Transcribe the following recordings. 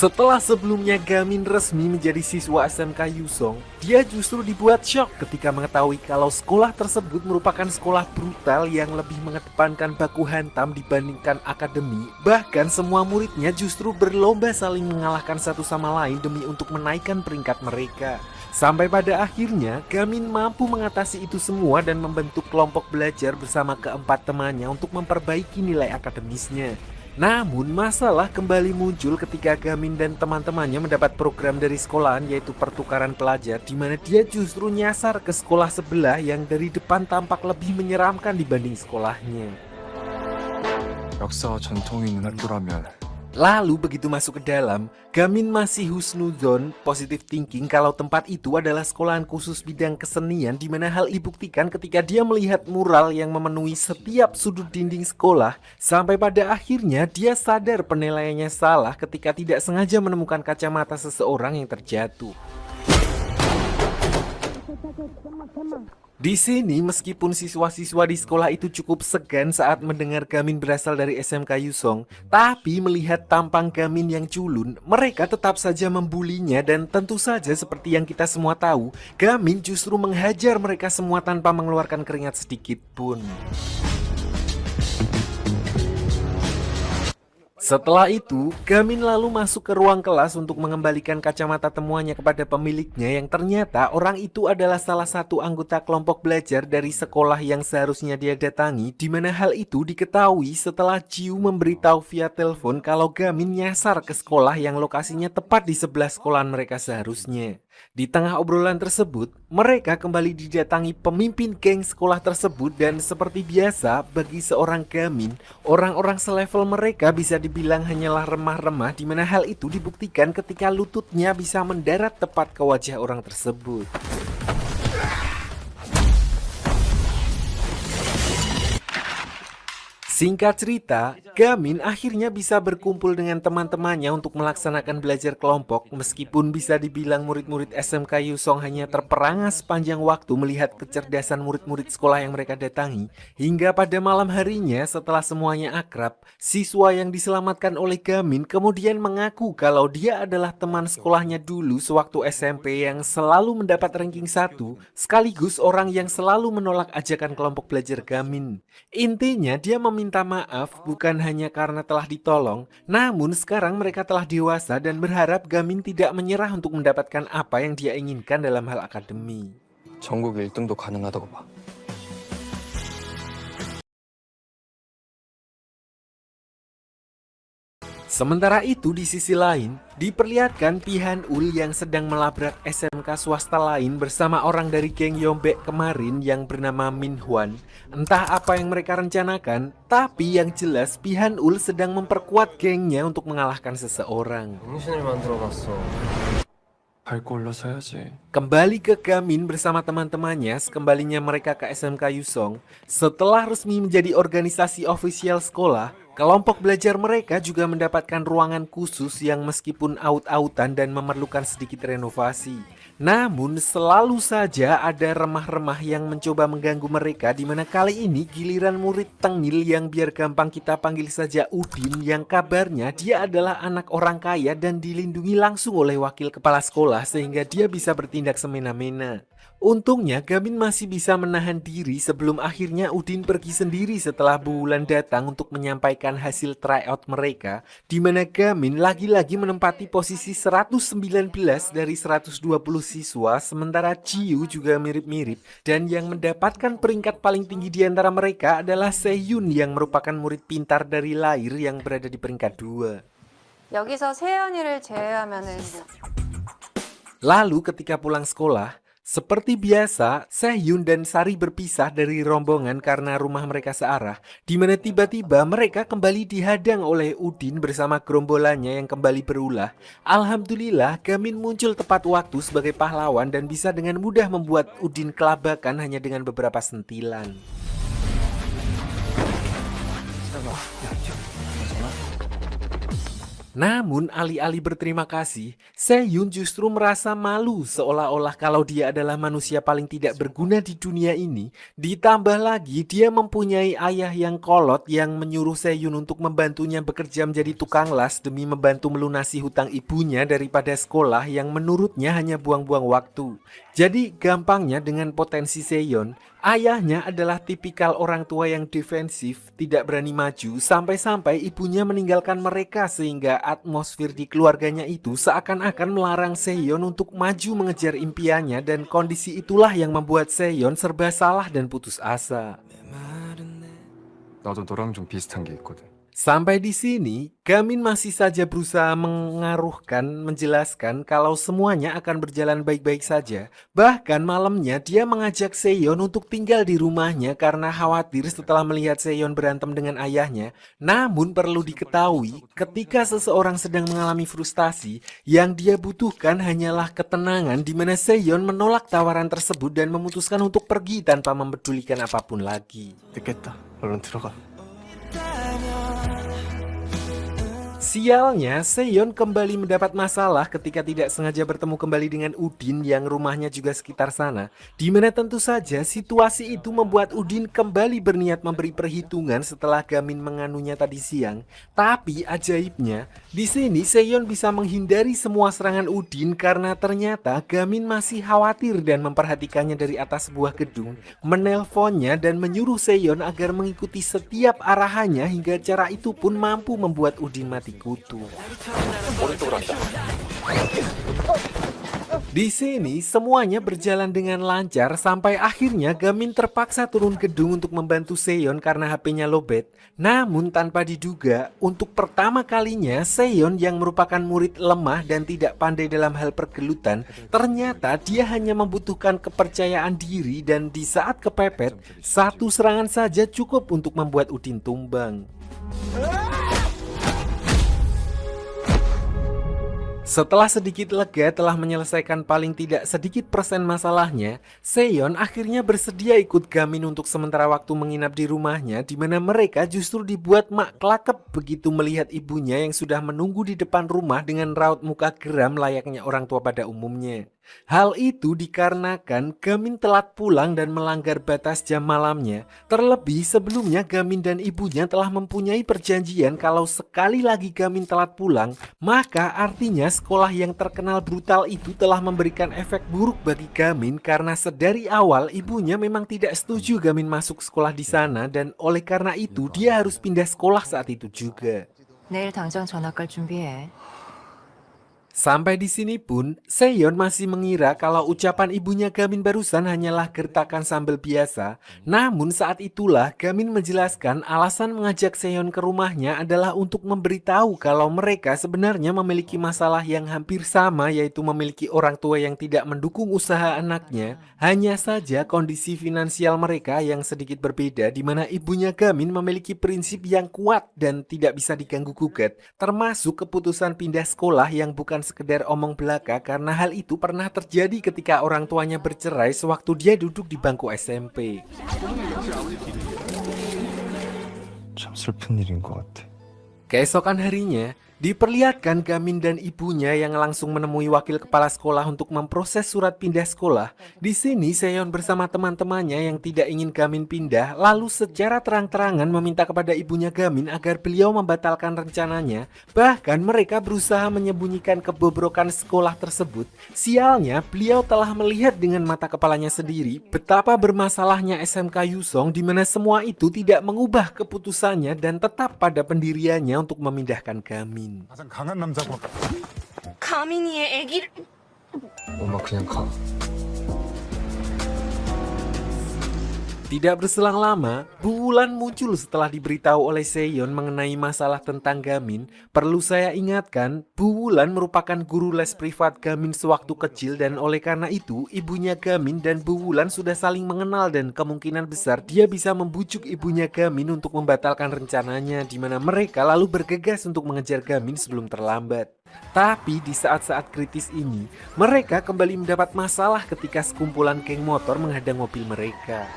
Setelah sebelumnya Gamin resmi menjadi siswa SMK Yusong, dia justru dibuat syok ketika mengetahui kalau sekolah tersebut merupakan sekolah brutal yang lebih mengedepankan baku hantam dibandingkan akademi. Bahkan semua muridnya justru berlomba saling mengalahkan satu sama lain demi untuk menaikkan peringkat mereka. Sampai pada akhirnya, Gamin mampu mengatasi itu semua dan membentuk kelompok belajar bersama keempat temannya untuk memperbaiki nilai akademisnya. Namun masalah kembali muncul ketika Gamin dan teman-temannya mendapat program dari sekolahan, yaitu pertukaran pelajar, di mana dia justru nyasar ke sekolah sebelah yang dari depan tampak lebih menyeramkan dibanding sekolahnya. 역사와 전통이 있는 학교라면 Lalu begitu masuk ke dalam, Gamin masih husnuzon, positive thinking kalau tempat itu adalah sekolahan khusus bidang kesenian, di mana hal dibuktikan ketika dia melihat mural yang memenuhi setiap sudut dinding sekolah. Sampai pada akhirnya dia sadar penilaiannya salah ketika tidak sengaja menemukan kacamata seseorang yang terjatuh. Di sini meskipun siswa-siswa di sekolah itu cukup segan saat mendengar Gamin berasal dari SMK Yusong, tapi melihat tampang Gamin yang culun, mereka tetap saja membulinya dan tentu saja seperti yang kita semua tahu, Gamin justru menghajar mereka semua tanpa mengeluarkan keringat sedikit pun. Setelah itu, Gamin lalu masuk ke ruang kelas untuk mengembalikan kacamata temuannya kepada pemiliknya yang ternyata orang itu adalah salah satu anggota kelompok belajar dari sekolah yang seharusnya dia datangi, di mana hal itu diketahui setelah Jiu memberitahu via telepon kalau Gamin nyasar ke sekolah yang lokasinya tepat di sebelah sekolahan mereka seharusnya. Di tengah obrolan tersebut, mereka kembali didatangi pemimpin geng sekolah tersebut dan seperti biasa bagi seorang Gamin, orang-orang selevel mereka bisa dibilang hanyalah remah-remah, di mana hal itu dibuktikan ketika lututnya bisa mendarat tepat ke wajah orang tersebut. Singkat cerita, Gamin akhirnya bisa berkumpul dengan teman-temannya untuk melaksanakan belajar kelompok. Meskipun bisa dibilang murid-murid SMK Yusong hanya terperangah sepanjang waktu melihat kecerdasan murid-murid sekolah yang mereka datangi. Hingga pada malam harinya setelah semuanya akrab, siswa yang diselamatkan oleh Gamin kemudian mengaku kalau dia adalah teman sekolahnya dulu sewaktu SMP yang selalu mendapat ranking 1, sekaligus orang yang selalu menolak ajakan kelompok belajar Gamin. Intinya dia meminta maaf bukan hanya karena telah ditolong, namun sekarang mereka telah dewasa dan berharap Gamin tidak menyerah untuk mendapatkan apa yang dia inginkan dalam hal akademi. 전국 1등도 가능하다고 봐. Sementara itu di sisi lain, diperlihatkan Pihan Ul yang sedang melabrak SMK swasta lain bersama orang dari geng Yombek kemarin yang bernama Min Hwan. Entah apa yang mereka rencanakan, tapi yang jelas Pihan Ul sedang memperkuat gengnya untuk mengalahkan seseorang. 정신을 만들어놨어. 밟고 올라서야지. Kembali ke Gamin bersama teman-temannya sekembalinya mereka ke SMK Yusong. Setelah resmi menjadi organisasi ofisial sekolah, kelompok belajar mereka juga mendapatkan ruangan khusus yang meskipun aut-autan dan memerlukan sedikit renovasi. Namun selalu saja ada remah-remah yang mencoba mengganggu mereka, di mana kali ini giliran murid tengil yang biar gampang kita panggil saja Udin, yang kabarnya dia adalah anak orang kaya dan dilindungi langsung oleh wakil kepala sekolah sehingga dia bisa bertindak semena-mena. Untungnya Gamin masih bisa menahan diri sebelum akhirnya Udin pergi sendiri setelah Bu Wulan datang untuk menyampaikan hasil tryout mereka, di mana Gamin lagi-lagi menempati posisi 119 dari 120 siswa, sementara Jiu juga mirip-mirip, dan yang mendapatkan peringkat paling tinggi di antara mereka adalah Sehun yang merupakan murid pintar dari lahir yang berada di peringkat 2. 여기서 세연이를 제외하면은 Lalu ketika pulang sekolah, seperti biasa, Sehun dan Sari berpisah dari rombongan karena rumah mereka searah, di mana tiba-tiba mereka kembali dihadang oleh Udin bersama gerombolannya yang kembali berulah. Alhamdulillah, Gamin muncul tepat waktu sebagai pahlawan dan bisa dengan mudah membuat Udin kelabakan hanya dengan beberapa sentilan. Namun alih-alih berterima kasih, Seyun justru merasa malu seolah-olah kalau dia adalah manusia paling tidak berguna di dunia ini. Ditambah lagi dia mempunyai ayah yang kolot yang menyuruh Seyun untuk membantunya bekerja menjadi tukang las demi membantu melunasi hutang ibunya daripada sekolah yang menurutnya hanya buang-buang waktu. Jadi gampangnya dengan potensi Seyun, ayahnya adalah tipikal orang tua yang defensif, tidak berani maju, sampai-sampai ibunya meninggalkan mereka sehingga atmosfer di keluarganya itu seakan-akan melarang Sehyeon untuk maju mengejar impiannya dan kondisi itulah yang membuat Sehyeon serba salah dan putus asa. 나도 너랑 좀 비슷한 게 있거든. Sampai di sini, Gamin masih saja berusaha menjelaskan kalau semuanya akan berjalan baik-baik saja. Bahkan malamnya dia mengajak Sehyeon untuk tinggal di rumahnya karena khawatir setelah melihat Sehyeon berantem dengan ayahnya. Namun perlu diketahui, ketika seseorang sedang mengalami frustasi, yang dia butuhkan hanyalah ketenangan di mana Sehyeon menolak tawaran tersebut dan memutuskan untuk pergi tanpa mempedulikan apapun lagi. 늦겠다. 얼른 들어가. Sialnya, Sehyeon kembali mendapat masalah ketika tidak sengaja bertemu kembali dengan Udin yang rumahnya juga sekitar sana. Di mana tentu saja situasi itu membuat Udin kembali berniat memberi perhitungan setelah Gamin menganunya tadi siang. Tapi ajaibnya, di sini Sehyeon bisa menghindari semua serangan Udin karena ternyata Gamin masih khawatir dan memperhatikannya dari atas sebuah gedung, menelponnya dan menyuruh Sehyeon agar mengikuti setiap arahannya hingga cara itu pun mampu membuat Udin mati kutu. Di sini semuanya berjalan dengan lancar sampai akhirnya Gamin terpaksa turun gedung untuk membantu Sehyeon karena HP-nya lowbat. Namun tanpa diduga, untuk pertama kalinya Sehyeon yang merupakan murid lemah dan tidak pandai dalam hal pergelutan, ternyata dia hanya membutuhkan kepercayaan diri dan di saat kepepet, satu serangan saja cukup untuk membuat Udin tumbang. Setelah sedikit lega telah menyelesaikan paling tidak sedikit persen masalahnya, Sehyeon akhirnya bersedia ikut Gamin untuk sementara waktu menginap di rumahnya, di mana mereka justru dibuat mak kelakep begitu melihat ibunya yang sudah menunggu di depan rumah dengan raut muka geram layaknya orang tua pada umumnya. Hal itu dikarenakan Gamin telat pulang dan melanggar batas jam malamnya. Terlebih sebelumnya Gamin dan ibunya telah mempunyai perjanjian kalau sekali lagi Gamin telat pulang, maka artinya sekolah yang terkenal brutal itu telah memberikan efek buruk bagi Gamin karena sedari awal ibunya memang tidak setuju Gamin masuk sekolah di sana dan oleh karena itu dia harus pindah sekolah saat itu juga. 내일 당장 전학 갈 준비해. Sampai di sini pun, Sehyeon masih mengira kalau ucapan ibunya Gamin barusan hanyalah gertakan sambal biasa. Namun saat itulah Gamin menjelaskan alasan mengajak Sehyeon ke rumahnya adalah untuk memberitahu kalau mereka sebenarnya memiliki masalah yang hampir sama, yaitu memiliki orang tua yang tidak mendukung usaha anaknya. Hanya saja kondisi finansial mereka yang sedikit berbeda, di mana ibunya Gamin memiliki prinsip yang kuat dan tidak bisa diganggu gugat, termasuk keputusan pindah sekolah yang bukan sekedar omong belaka karena hal itu pernah terjadi ketika orang tuanya bercerai sewaktu dia duduk di bangku SMP. 참 슬픈 일인 것 같아. Keesokan harinya, diperlihatkan Gamin dan ibunya yang langsung menemui wakil kepala sekolah untuk memproses surat pindah sekolah. Di sini Sehyeon bersama teman-temannya yang tidak ingin Gamin pindah, lalu secara terang-terangan meminta kepada ibunya Gamin agar beliau membatalkan rencananya. Bahkan mereka berusaha menyembunyikan kebobrokan sekolah tersebut. Sialnya, beliau telah melihat dengan mata kepalanya sendiri betapa bermasalahnya SMK Yusong, di mana semua itu tidak mengubah keputusannya dan tetap pada pendiriannya untuk memindahkan Gamin. 가장 강한 남자고 가민이의 애기를 엄마 그냥 가. Tidak berselang lama, Bu Wulan muncul setelah diberitahu oleh Sehyeon mengenai masalah tentang Gamin. Perlu saya ingatkan, Bu Wulan merupakan guru les privat Gamin sewaktu kecil dan oleh karena itu, ibunya Gamin dan Bu Wulan sudah saling mengenal dan kemungkinan besar dia bisa membujuk ibunya Gamin untuk membatalkan rencananya, di mana mereka lalu bergegas untuk mengejar Gamin sebelum terlambat. Tapi di saat-saat kritis ini, mereka kembali mendapat masalah ketika sekumpulan geng motor menghadang mobil mereka.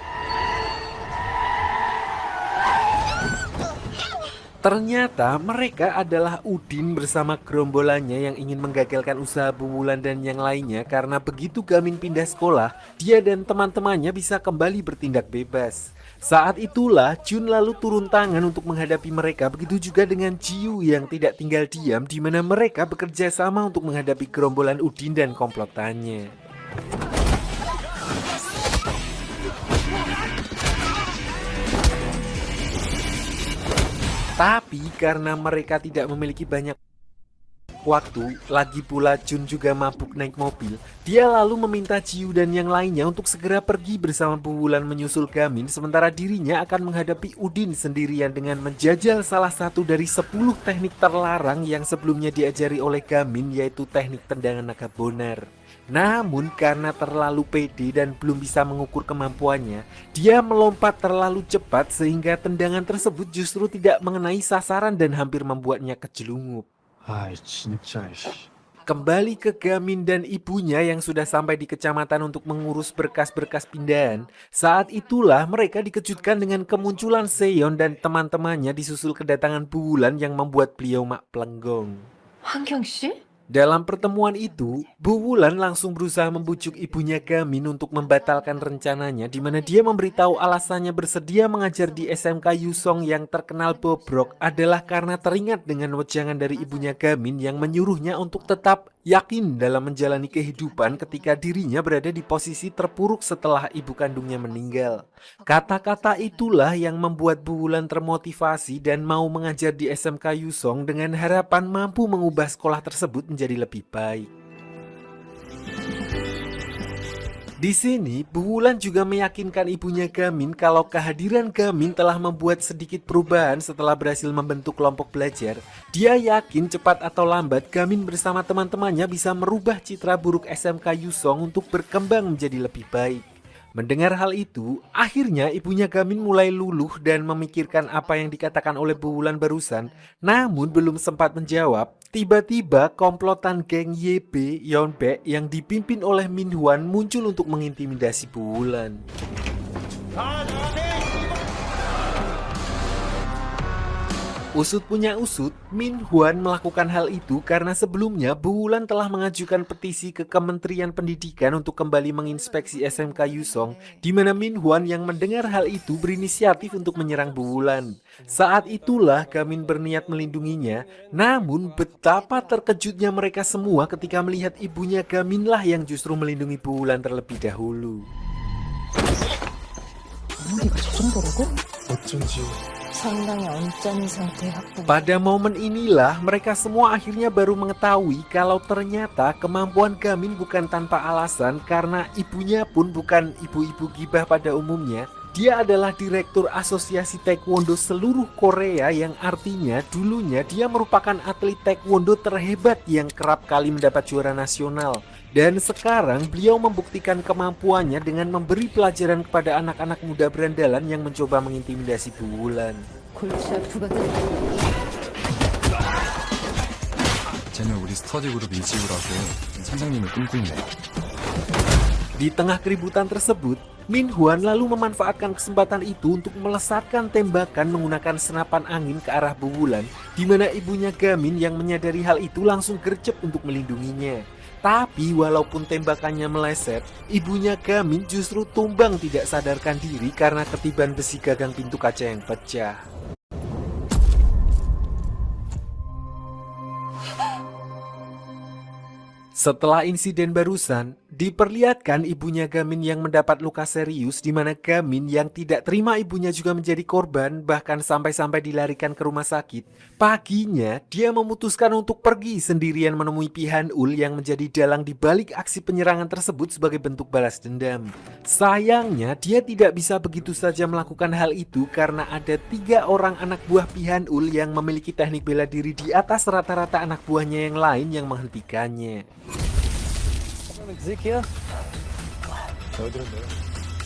Ternyata mereka adalah Udin bersama gerombolannya yang ingin menggagalkan usaha Bu Wulan dan yang lainnya karena begitu Gamin pindah sekolah, dia dan teman-temannya bisa kembali bertindak bebas. Saat itulah Jun lalu turun tangan untuk menghadapi mereka, begitu juga dengan Jiu yang tidak tinggal diam di mana mereka bekerja sama untuk menghadapi gerombolan Udin dan komplotannya. Tapi karena mereka tidak memiliki banyak waktu, lagi pula Jun juga mabuk naik mobil, dia lalu meminta Jiu dan yang lainnya untuk segera pergi bersama Bu Wulan menyusul Gamin, sementara dirinya akan menghadapi Udin sendirian dengan menjajal salah satu dari 10 teknik terlarang yang sebelumnya diajari oleh Gamin, yaitu teknik tendangan naga bonar. Namun karena terlalu pede dan belum bisa mengukur kemampuannya, dia melompat terlalu cepat sehingga tendangan tersebut justru tidak mengenai sasaran dan hampir membuatnya kejelungup. 아이 진짜. Kembali ke Gamin dan ibunya yang sudah sampai di kecamatan untuk mengurus berkas-berkas pindahan. Saat itulah mereka dikejutkan dengan kemunculan Seon dan teman-temannya disusul kedatangan Bu Wulan yang membuat beliau mak plenggong. 한경 씨? Dalam pertemuan itu, Bu Wulan langsung berusaha membujuk ibunya Gamin untuk membatalkan rencananya, di mana dia memberitahu alasannya bersedia mengajar di SMK Yusong yang terkenal bobrok adalah karena teringat dengan wejangan dari ibunya Gamin yang menyuruhnya untuk tetap yakin dalam menjalani kehidupan ketika dirinya berada di posisi terpuruk setelah ibu kandungnya meninggal. Kata-kata itulah yang membuat Bu Wulan termotivasi dan mau mengajar di SMK Yusong dengan harapan mampu mengubah sekolah tersebut menjadi lebih baik. Di sini, Bu Wulan juga meyakinkan ibunya Gamin kalau kehadiran Gamin telah membuat sedikit perubahan setelah berhasil membentuk kelompok belajar. Dia yakin cepat atau lambat Gamin bersama teman-temannya bisa merubah citra buruk SMK Yusong untuk berkembang menjadi lebih baik. Mendengar hal itu, akhirnya ibunya Gamin mulai luluh dan memikirkan apa yang dikatakan oleh Bu Wulan barusan. Namun belum sempat menjawab, tiba-tiba komplotan geng YB Yeonbaek yang dipimpin oleh Min Hwan muncul untuk mengintimidasi Bu Wulan. Usut punya usut, Min Hwan melakukan hal itu karena sebelumnya Bu Wulan telah mengajukan petisi ke Kementerian Pendidikan untuk kembali menginspeksi SMK Yusong, di mana Min Hwan yang mendengar hal itu berinisiatif untuk menyerang Bu Wulan. Saat itulah Gamin berniat melindunginya, namun betapa terkejutnya mereka semua ketika melihat ibunya Gaminlah yang justru melindungi Bu Wulan terlebih dahulu. 어쩐지. 상당히 언짢은 상태의 학부. Pada momen inilah mereka semua akhirnya baru mengetahui kalau ternyata kemampuan Gamin bukan tanpa alasan karena ibunya pun bukan ibu-ibu gibah pada umumnya. Dia adalah direktur Asosiasi Taekwondo seluruh Korea yang artinya dulunya dia merupakan atlet taekwondo terhebat yang kerap kali mendapat juara nasional. Dan sekarang beliau membuktikan kemampuannya dengan memberi pelajaran kepada anak-anak muda berandalan yang mencoba mengintimidasi Bu Wulan. 골치 아프거든. 쟤는 우리 스터디 그룹 이지우라고 선생님을 꿈꾸는 애야. Di tengah keributan tersebut, Min Hwan lalu memanfaatkan kesempatan itu untuk melesatkan tembakan menggunakan senapan angin ke arah Bu Wulan, di mana ibunya Gamin yang menyadari hal itu langsung gercep untuk melindunginya. Tapi walaupun tembakannya meleset, ibunya Gamin justru tumbang tidak sadarkan diri karena ketiban besi gagang pintu kaca yang pecah. Setelah insiden barusan, diperlihatkan ibunya Gamin yang mendapat luka serius di mana Gamin yang tidak terima ibunya juga menjadi korban, bahkan sampai-sampai dilarikan ke rumah sakit. Paginya, dia memutuskan untuk pergi sendirian menemui Pi Han-ul yang menjadi dalang di balik aksi penyerangan tersebut sebagai bentuk balas dendam. Sayangnya, dia tidak bisa begitu saja melakukan hal itu karena ada 3 orang anak buah Pi Han-ul yang memiliki teknik bela diri di atas rata-rata anak buahnya yang lain yang menghentikannya. 드릴게요. 너희들은 내가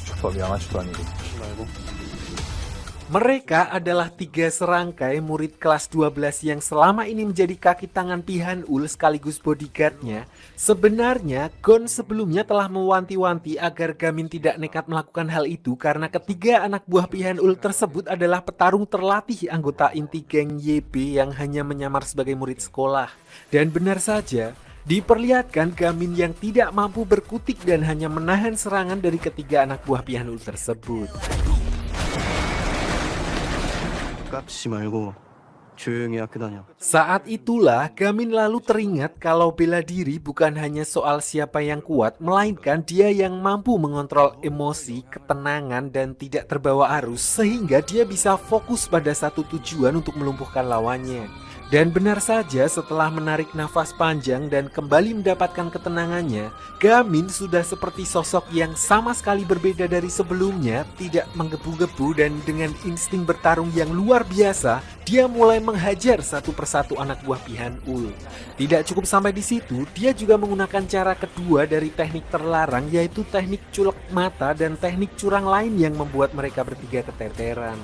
축법 양아치도 아니고 말고 Mereka adalah 3 serangkai murid kelas 12 yang selama ini menjadi kaki tangan Pihanul sekaligus bodyguardnya. Sebenarnya, Gon sebelumnya telah mewanti-wanti agar Gamin tidak nekat melakukan hal itu karena ketiga anak buah Pihanul tersebut adalah petarung terlatih anggota inti geng YB yang hanya menyamar sebagai murid sekolah. Dan benar saja, diperlihatkan Gamin yang tidak mampu berkutik dan hanya menahan serangan dari ketiga anak buah Pihanul tersebut. 깝치 말고 조용히 학교 다녀. Saat itulah Gamin lalu teringat kalau bela diri bukan hanya soal siapa yang kuat, melainkan dia yang mampu mengontrol emosi, ketenangan, dan tidak terbawa arus sehingga dia bisa fokus pada satu tujuan untuk melumpuhkan lawannya. Dan benar saja setelah menarik nafas panjang dan kembali mendapatkan ketenangannya, Gamin sudah seperti sosok yang sama sekali berbeda dari sebelumnya, tidak menggebu-gebu dan dengan insting bertarung yang luar biasa, dia mulai menghajar satu persatu anak buah Pihanul. Tidak cukup sampai di situ, dia juga menggunakan cara kedua dari teknik terlarang, yaitu teknik culek mata dan teknik curang lain yang membuat mereka bertiga keteteran.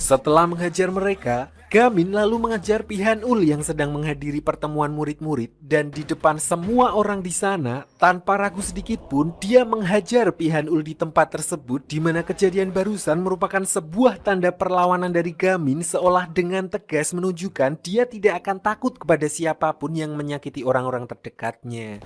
Setelah menghajar mereka, Gamin lalu mengejar Pihanul yang sedang menghadiri pertemuan murid-murid dan di depan semua orang di sana, tanpa ragu sedikit pun dia menghajar Pihanul di tempat tersebut di mana kejadian barusan merupakan sebuah tanda perlawanan dari Gamin seolah dengan tegas menunjukkan dia tidak akan takut kepada siapapun yang menyakiti orang-orang terdekatnya.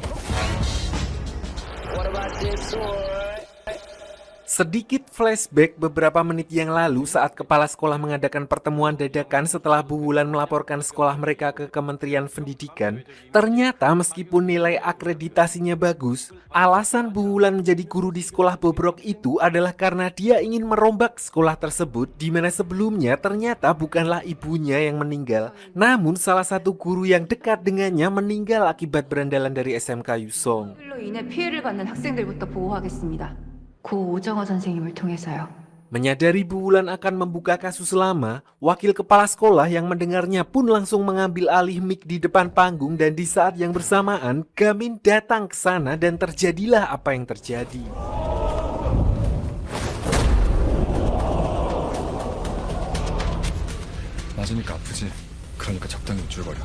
Sedikit flashback beberapa menit yang lalu saat kepala sekolah mengadakan pertemuan dadakan setelah Bu Wulan melaporkan sekolah mereka ke Kementerian Pendidikan. Ternyata meskipun nilai akreditasinya bagus, alasan Bu Wulan menjadi guru di sekolah bobrok itu adalah karena dia ingin merombak sekolah tersebut di mana sebelumnya ternyata bukanlah ibunya yang meninggal, namun salah satu guru yang dekat dengannya meninggal akibat berandalan dari SMK Yusong. 로 인해 피해를 받는 학생들부터 보호하겠습니다. 고 오정화 선생님을 통해서요. Menyadari Bu Wulan akan membuka kasus lama, wakil kepala sekolah yang mendengarnya pun langsung mengambil alih mic di depan panggung dan di saat yang bersamaan Gamin datang ke sana dan terjadilah apa yang terjadi. 맞으니까 아프지. 그러니까 적당히 줄거려.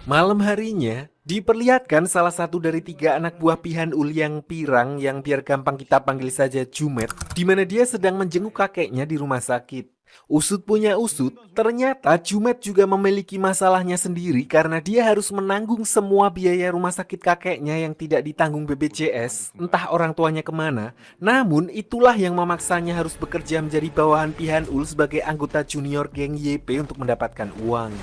Malam harinya, diperlihatkan salah satu dari 3 anak buah Pihanul yang pirang yang biar gampang kita panggil saja Jumet, di mana dia sedang menjenguk kakeknya di rumah sakit. Usut punya usut, ternyata Jumet juga memiliki masalahnya sendiri karena dia harus menanggung semua biaya rumah sakit kakeknya yang tidak ditanggung BPJS, entah orang tuanya kemana. Namun itulah yang memaksanya harus bekerja menjadi bawahan Pihanul sebagai anggota junior geng YP untuk mendapatkan uang.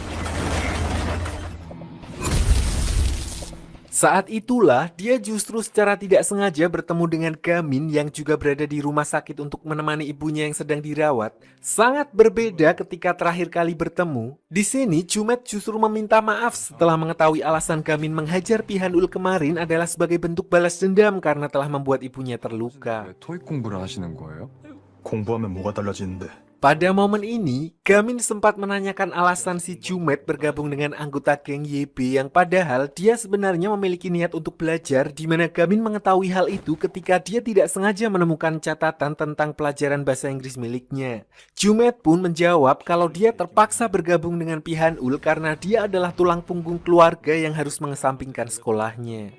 Saat itulah dia justru secara tidak sengaja bertemu dengan Gamin yang juga berada di rumah sakit untuk menemani ibunya yang sedang dirawat. Sangat berbeda ketika terakhir kali bertemu. Di sini Jumet justru meminta maaf setelah mengetahui alasan Gamin menghajar Pihanul kemarin adalah sebagai bentuk balas dendam karena telah membuat ibunya terluka. 왜 토익 공부를 하시는 거예요? 공부하면 뭐가 달라지는데? Pada momen ini, Gamin sempat menanyakan alasan si Jumet bergabung dengan anggota geng YB yang padahal dia sebenarnya memiliki niat untuk belajar, di mana Gamin mengetahui hal itu ketika dia tidak sengaja menemukan catatan tentang pelajaran bahasa Inggris miliknya. Jumet pun menjawab kalau dia terpaksa bergabung dengan Pihanul karena dia adalah tulang punggung keluarga yang harus mengesampingkan sekolahnya.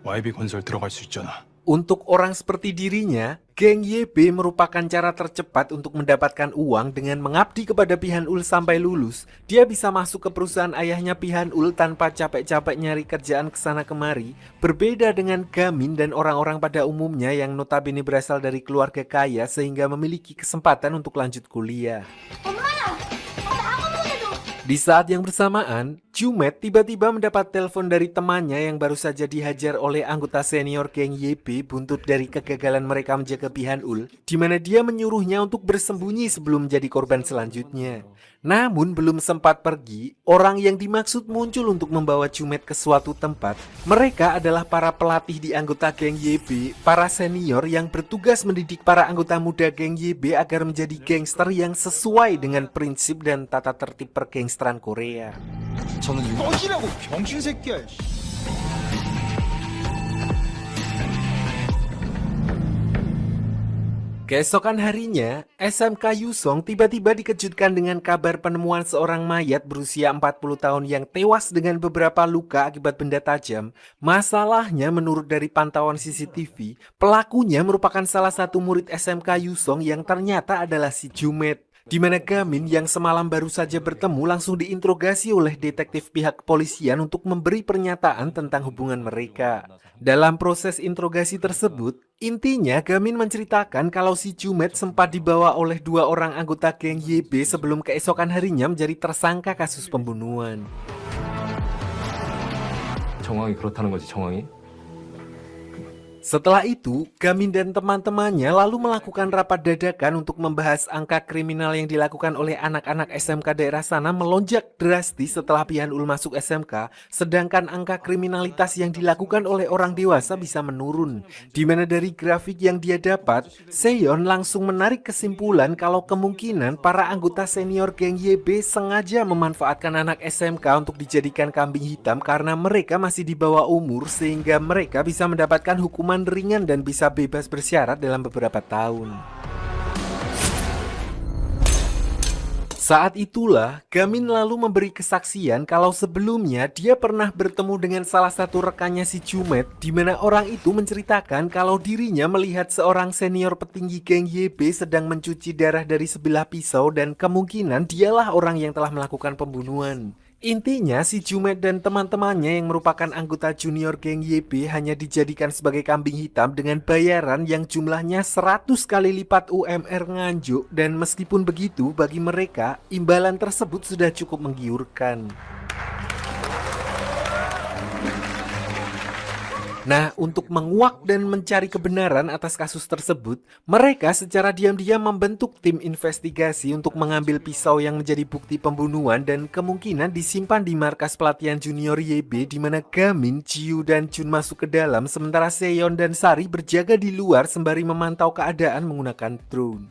YB 건설 들어갈 수 있잖아. Untuk orang seperti dirinya, geng YB merupakan cara tercepat untuk mendapatkan uang dengan mengabdi kepada Pihanul sampai lulus. Dia bisa masuk ke perusahaan ayahnya Pihanul tanpa capek-capek nyari kerjaan kesana kemari. Berbeda dengan Gamin dan orang-orang pada umumnya yang notabene berasal dari keluarga kaya sehingga memiliki kesempatan untuk lanjut kuliah. Di saat yang bersamaan, Jumet tiba-tiba mendapat telepon dari temannya yang baru saja dihajar oleh anggota senior geng YB buntut dari kegagalan mereka menjaga Pihanul, di mana dia menyuruhnya untuk bersembunyi sebelum menjadi korban selanjutnya. Namun belum sempat pergi, orang yang dimaksud muncul untuk membawa Jumet ke suatu tempat. Mereka adalah para pelatih di anggota geng YB, para senior yang bertugas mendidik para anggota muda geng YB agar menjadi gangster yang sesuai dengan prinsip dan tata tertib pergangsteran Korea. 저는 꺼지라고 병신 새끼야. Keesokan harinya, SMK Yusong tiba-tiba dikejutkan dengan kabar penemuan seorang mayat berusia 40 tahun yang tewas dengan beberapa luka akibat benda tajam. Masalahnya menurut dari pantauan CCTV, pelakunya merupakan salah satu murid SMK Yusong yang ternyata adalah si Jumet. Di mana Gamin yang semalam baru saja bertemu langsung diinterogasi oleh detektif pihak kepolisian untuk memberi pernyataan tentang hubungan mereka. Dalam proses interogasi tersebut, intinya Gamin menceritakan kalau si Jumet sempat dibawa oleh 2 orang anggota geng YB sebelum keesokan harinya menjadi tersangka kasus pembunuhan. 정황이 그렇다는 거지, 정황이? Setelah itu, Gamin dan teman-temannya lalu melakukan rapat dadakan untuk membahas angka kriminal yang dilakukan oleh anak-anak SMK daerah sana melonjak drastis setelah Pihanul masuk SMK, sedangkan angka kriminalitas yang dilakukan oleh orang dewasa bisa menurun. Di mana dari grafik yang dia dapat, Seon langsung menarik kesimpulan kalau kemungkinan para anggota senior geng YB sengaja memanfaatkan anak SMK untuk dijadikan kambing hitam karena mereka masih di bawah umur sehingga mereka bisa mendapatkan hukuman ringan dan bisa bebas bersyarat dalam beberapa tahun. Saat itulah, Gamin lalu memberi kesaksian kalau sebelumnya dia pernah bertemu dengan salah satu rekannya si Jumet, di mana orang itu menceritakan kalau dirinya melihat seorang senior petinggi geng YB sedang mencuci darah dari sebilah pisau dan kemungkinan dialah orang yang telah melakukan pembunuhan. Intinya si Jumet dan teman-temannya yang merupakan anggota junior geng YB hanya dijadikan sebagai kambing hitam dengan bayaran yang jumlahnya 100 kali lipat UMR Nganjuk, dan meskipun begitu bagi mereka imbalan tersebut sudah cukup menggiurkan. Nah, untuk menguak dan mencari kebenaran atas kasus tersebut, mereka secara diam-diam membentuk tim investigasi untuk mengambil pisau yang menjadi bukti pembunuhan dan kemungkinan disimpan di markas pelatihan junior YB di mana Gamin, Jiu, dan Jun masuk ke dalam sementara Seon dan Sari berjaga di luar sembari memantau keadaan menggunakan drone.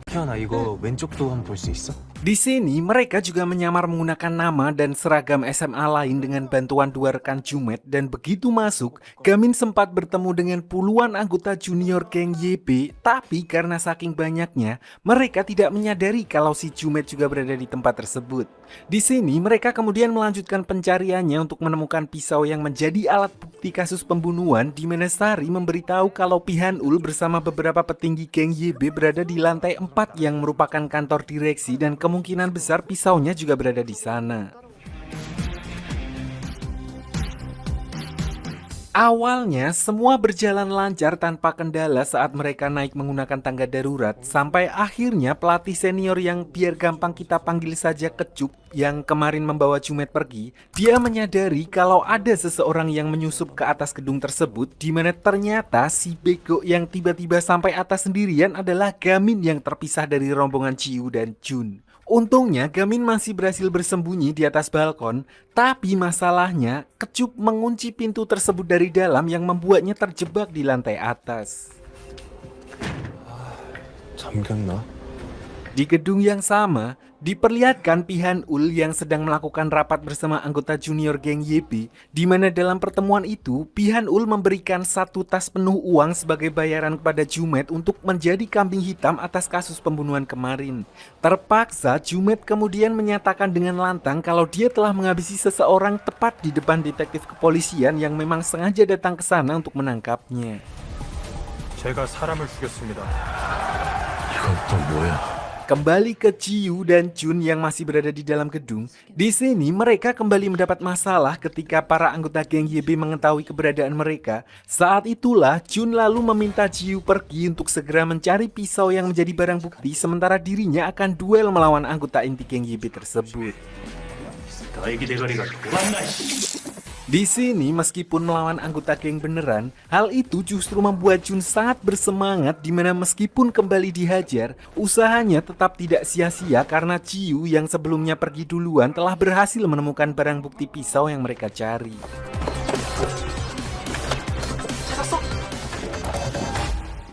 태연아 이거 왼쪽도 한번 볼 수 있어? Di sini mereka juga menyamar menggunakan nama dan seragam SMA lain dengan bantuan 2 rekan Jumet, dan begitu masuk, Gamin sempat bertemu dengan puluhan anggota junior geng YB, tapi karena saking banyaknya, mereka tidak menyadari kalau si Jumet juga berada di tempat tersebut. Di sini mereka kemudian melanjutkan pencariannya untuk menemukan pisau yang menjadi alat bukti kasus pembunuhan, di mana Sari memberitahu kalau Pihanul bersama beberapa petinggi geng YB berada di lantai 4 yang merupakan kantor direksi dan kemungkinan besar pisaunya juga berada di sana. Awalnya semua berjalan lancar tanpa kendala saat mereka naik menggunakan tangga darurat, sampai akhirnya pelatih senior yang biar gampang kita panggil saja Kecup yang kemarin membawa Jumet pergi, dia menyadari kalau ada seseorang yang menyusup ke atas gedung tersebut, di mana ternyata si bego yang tiba-tiba sampai atas sendirian adalah Gamin yang terpisah dari rombongan Ciu dan Jun. Untungnya Gamin masih berhasil bersembunyi di atas balkon, tapi masalahnya Kecup mengunci pintu tersebut dari dalam yang membuatnya terjebak di lantai atas. 잠겼나? Di gedung yang sama, diperlihatkan Pihanul yang sedang melakukan rapat bersama anggota junior geng YB, di mana dalam pertemuan itu Pihanul memberikan 1 tas penuh uang sebagai bayaran kepada Jumet untuk menjadi kambing hitam atas kasus pembunuhan kemarin. Terpaksa Jumet kemudian menyatakan dengan lantang kalau dia telah menghabisi seseorang tepat di depan detektif kepolisian yang memang sengaja datang ke sana untuk menangkapnya. 제가 사람을 죽였습니다. 이건 또 뭐야? Kembali ke Jiu dan Jun yang masih berada di dalam gedung. Di sini mereka kembali mendapat masalah ketika para anggota geng YB mengetahui keberadaan mereka. Saat itulah Jun lalu meminta Jiu pergi untuk segera mencari pisau yang menjadi barang bukti, sementara dirinya akan duel melawan anggota inti geng YB tersebut. Di sini meskipun melawan anggota geng beneran, hal itu justru membuat Jun sangat bersemangat, di mana meskipun kembali dihajar, usahanya tetap tidak sia-sia karena Ciu yang sebelumnya pergi duluan telah berhasil menemukan barang bukti pisau yang mereka cari.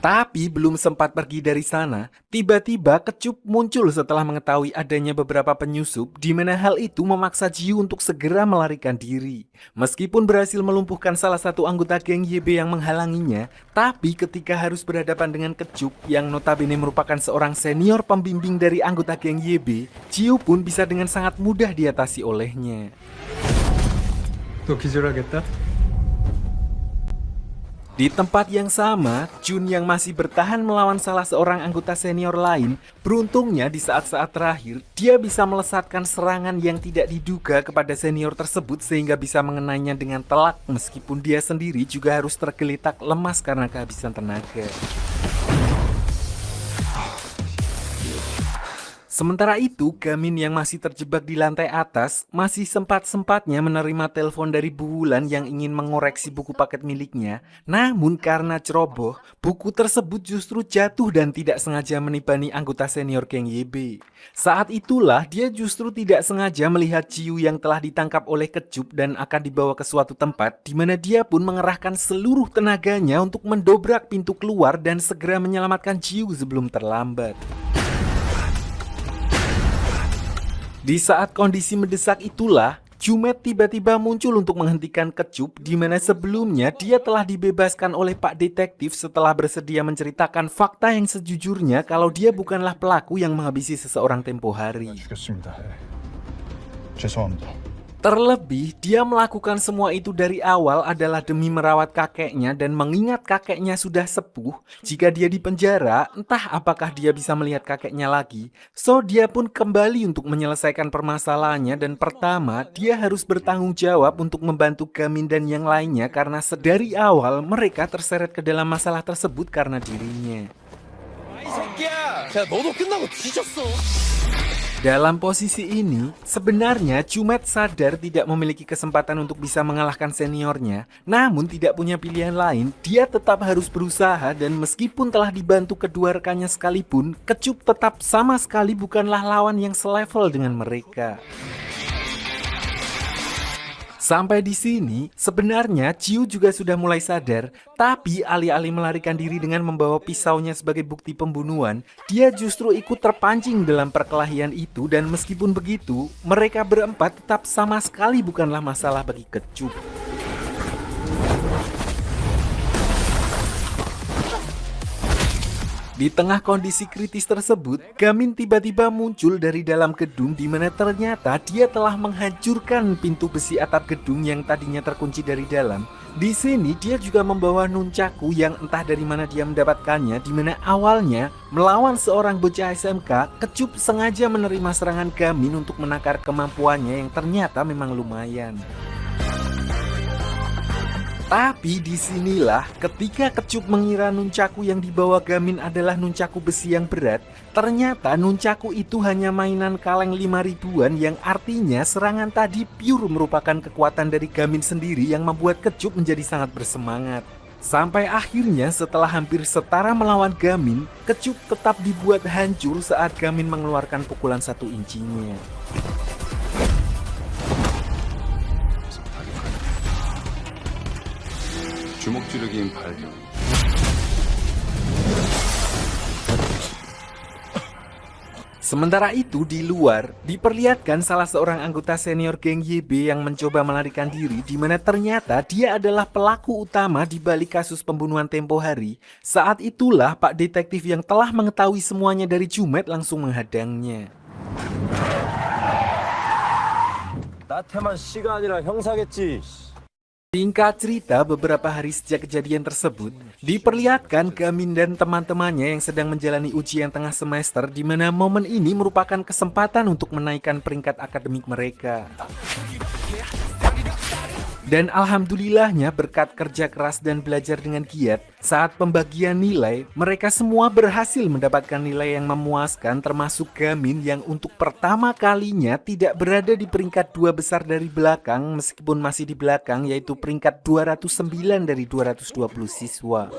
Tapi belum sempat pergi dari sana, tiba-tiba Kecup muncul setelah mengetahui adanya beberapa penyusup di mana hal itu memaksa Jiu untuk segera melarikan diri. Meskipun berhasil melumpuhkan salah satu anggota geng YB yang menghalanginya, tapi ketika harus berhadapan dengan Kecup yang notabene merupakan seorang senior pembimbing dari anggota geng YB, Jiu pun bisa dengan sangat mudah diatasi olehnya. 또 기절하겠다? Di tempat yang sama, Jun yang masih bertahan melawan salah seorang anggota senior lain, beruntungnya di saat-saat terakhir, dia bisa melesatkan serangan yang tidak diduga kepada senior tersebut sehingga bisa mengenainya dengan telak meskipun dia sendiri juga harus tergeletak lemas karena kehabisan tenaga. Sementara itu, Gamin yang masih terjebak di lantai atas masih sempat-sempatnya menerima telepon dari Bu Wulan yang ingin mengoreksi buku paket miliknya. Namun karena ceroboh, buku tersebut justru jatuh dan tidak sengaja menibani anggota senior geng YB. Saat itulah dia justru tidak sengaja melihat Jiu yang telah ditangkap oleh Kecup dan akan dibawa ke suatu tempat di mana dia pun mengerahkan seluruh tenaganya untuk mendobrak pintu keluar dan segera menyelamatkan Jiu sebelum terlambat. Di saat kondisi mendesak itulah, Jumet tiba-tiba muncul untuk menghentikan Kecup di mana sebelumnya dia telah dibebaskan oleh Pak Detektif setelah bersedia menceritakan fakta yang sejujurnya kalau dia bukanlah pelaku yang menghabisi seseorang tempo hari. 죽였습니다. 죄송합니다. Terlebih, dia melakukan semua itu dari awal adalah demi merawat kakeknya dan mengingat kakeknya sudah sepuh. Jika dia di penjara, entah apakah dia bisa melihat kakeknya lagi. So, dia pun kembali untuk menyelesaikan permasalahannya dan pertama, dia harus bertanggung jawab untuk membantu Gamin dan yang lainnya karena sedari awal mereka terseret ke dalam masalah tersebut karena dirinya. Dalam posisi ini, sebenarnya Jumet sadar tidak memiliki kesempatan untuk bisa mengalahkan seniornya. Namun tidak punya pilihan lain, dia tetap harus berusaha dan meskipun telah dibantu kedua rekannya sekalipun, Kecup tetap sama sekali bukanlah lawan yang selevel dengan mereka. Sampai di sini, sebenarnya Jiu juga sudah mulai sadar, tapi alih-alih melarikan diri dengan membawa pisaunya sebagai bukti pembunuhan, dia justru ikut terpancing dalam perkelahian itu dan meskipun begitu, mereka berempat tetap sama sekali bukanlah masalah bagi Kecup. Di tengah kondisi kritis tersebut, Gamin tiba-tiba muncul dari dalam gedung di mana ternyata dia telah menghancurkan pintu besi atap gedung yang tadinya terkunci dari dalam. Di sini dia juga membawa nunchaku yang entah dari mana dia mendapatkannya, di mana awalnya melawan seorang bocah SMK, Kecup sengaja menerima serangan Gamin untuk menakar kemampuannya yang ternyata memang lumayan. Tapi disinilah ketika Kecup mengira nunchaku yang dibawa Gamin adalah nunchaku besi yang berat, ternyata nunchaku itu hanya mainan kaleng 5.000-an yang artinya serangan tadi pure merupakan kekuatan dari Gamin sendiri yang membuat Kecup menjadi sangat bersemangat. Sampai akhirnya setelah hampir setara melawan Gamin, Kecup tetap dibuat hancur saat Gamin mengeluarkan pukulan 1 incinya. 주먹 찌르기인 발견. Sementara itu di luar, diperlihatkan salah seorang anggota senior geng YB yang mencoba melarikan diri di mana ternyata dia adalah pelaku utama di balik kasus pembunuhan tempo hari. Saat itulah Pak Detektif yang telah mengetahui semuanya dari Jumet langsung menghadangnya. 나태만 씨가 아니라 형사겠지. Singkat cerita, beberapa hari sejak kejadian tersebut, diperlihatkan Gamin dan teman-temannya yang sedang menjalani ujian tengah semester di mana momen ini merupakan kesempatan untuk menaikkan peringkat akademik mereka. Dan alhamdulillahnya berkat kerja keras dan belajar dengan giat, saat pembagian nilai, mereka semua berhasil mendapatkan nilai yang memuaskan termasuk Gamin yang untuk pertama kalinya tidak berada di peringkat 2 besar dari belakang meskipun masih di belakang yaitu peringkat 209 dari 220 siswa.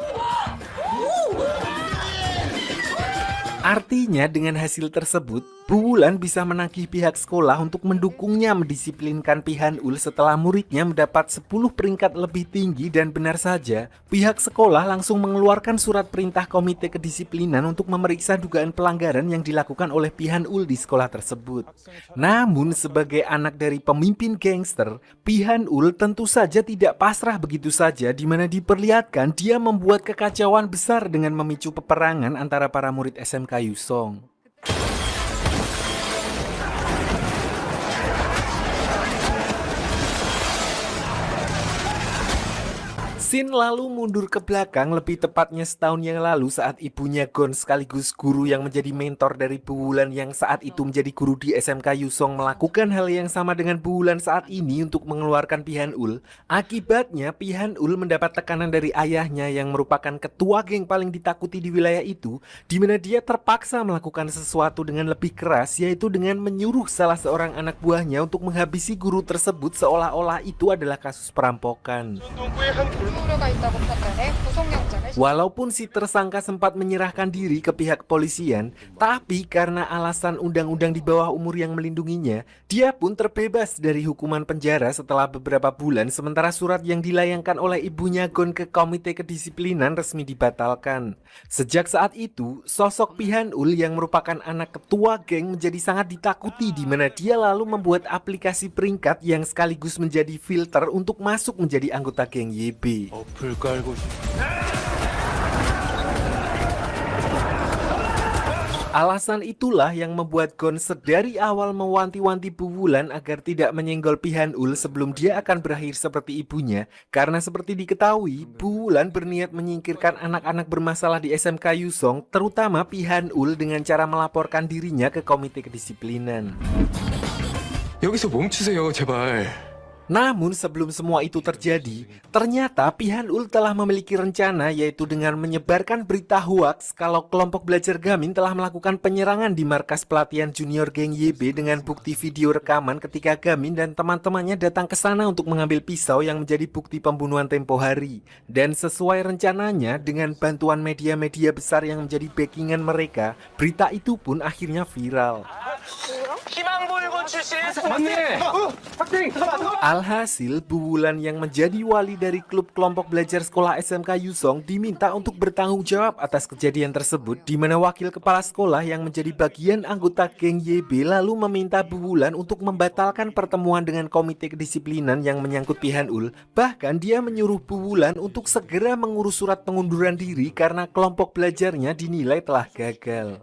Artinya dengan hasil tersebut, Bu Wulan bisa menagih pihak sekolah untuk mendukungnya mendisiplinkan Pihanul setelah muridnya mendapat 10 peringkat lebih tinggi, dan benar saja, pihak sekolah langsung mengeluarkan surat perintah komite kedisiplinan untuk memeriksa dugaan pelanggaran yang dilakukan oleh Pihanul di sekolah tersebut. Namun sebagai anak dari pemimpin gangster, Pihanul tentu saja tidak pasrah begitu saja, di mana diperlihatkan dia membuat kekacauan besar dengan memicu peperangan antara para murid SMK Yusong. Scene lalu mundur ke belakang, lebih tepatnya setahun yang lalu saat ibunya Gon sekaligus guru yang menjadi mentor dari Bu Wulan yang saat itu menjadi guru di SMK Yusong melakukan hal yang sama dengan Bu Wulan saat ini untuk mengeluarkan Pihanul. Akibatnya Pihanul mendapat tekanan dari ayahnya yang merupakan ketua geng paling ditakuti di wilayah itu, di mana dia terpaksa melakukan sesuatu dengan lebih keras, yaitu dengan menyuruh salah seorang anak buahnya untuk menghabisi guru tersebut seolah-olah itu adalah kasus perampokan. Walaupun si tersangka sempat menyerahkan diri ke pihak kepolisian, tapi karena alasan undang-undang di bawah umur yang melindunginya, dia pun terbebas dari hukuman penjara setelah beberapa bulan, sementara surat yang dilayangkan oleh ibunya Gon ke komite kedisiplinan resmi dibatalkan. Sejak saat itu, sosok Pihanul yang merupakan anak ketua geng menjadi sangat ditakuti, di mana dia lalu membuat aplikasi peringkat yang sekaligus menjadi filter untuk masuk menjadi anggota geng YB. Alasan itulah yang membuat Gon sedari awal mewanti-wanti Bu Wulan agar tidak menyenggol Pihanul sebelum dia akan berakhir seperti ibunya, karena seperti diketahui, Bu Wulan berniat menyingkirkan anak-anak bermasalah di SMK Yusong, terutama Pihanul, dengan cara melaporkan dirinya ke komite kedisiplinan. 여기서 멈추세요, 제발. Namun sebelum semua itu terjadi, ternyata Pihanul telah memiliki rencana, yaitu dengan menyebarkan berita hoaks kalau kelompok belajar Gamin telah melakukan penyerangan di markas pelatihan junior geng YB dengan bukti video rekaman ketika Gamin dan teman-temannya datang ke sana untuk mengambil pisau yang menjadi bukti pembunuhan tempo hari. Dan sesuai rencananya, dengan bantuan media-media besar yang menjadi backingan mereka, berita itu pun akhirnya viral. Alhasil, Bu Wulan yang menjadi wali dari klub kelompok belajar sekolah SMK Yusong diminta untuk bertanggung jawab atas kejadian tersebut, di mana wakil kepala sekolah yang menjadi bagian anggota geng YB lalu meminta Bu Wulan untuk membatalkan pertemuan dengan komite kedisiplinan yang menyangkut Pihanul. Bahkan dia menyuruh Bu Wulan untuk segera mengurus surat pengunduran diri karena kelompok belajarnya dinilai telah gagal.